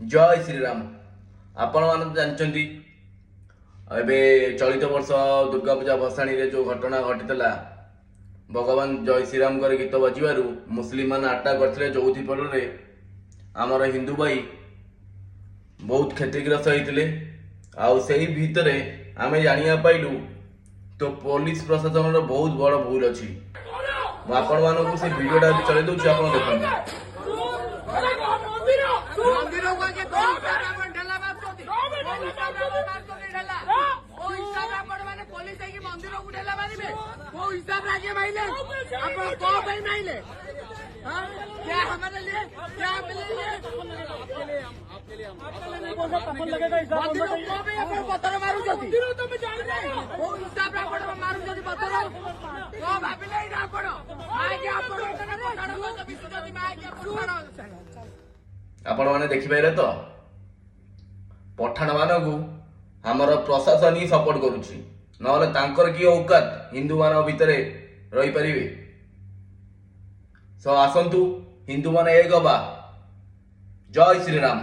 जय श्रीराम। आपण मान जानचंदी एबे चलित वर्ष दुर्गा पूजा भसाणी रे जो घटना घटितला भगवान जय श्रीराम कर गीत बजवार मुस्लिम मान अटैक करथिले चौथी फल रे आमर हिंदू भाई बहुत क्षतिग्रस्त होते आउ से भितर आमे जानिया पाइलु तो पुलिस प्रशासन बहुत बड़ भूल अच्छी आपण मानक से वीडियोटा भी चले दूसरी आप देखते क्या हमारे लिए क्या आपके लिए पत्थर मारू मारू पत्थर आपण माने देखिपारे तो पठाण मानकू हमर प्रशासन ही सपोर्ट करुछि नहले तांकर की औकात हिंदू मान भितर रही परिबे सो आसंतु हिंदू माने एक हबा। जय श्रीराम।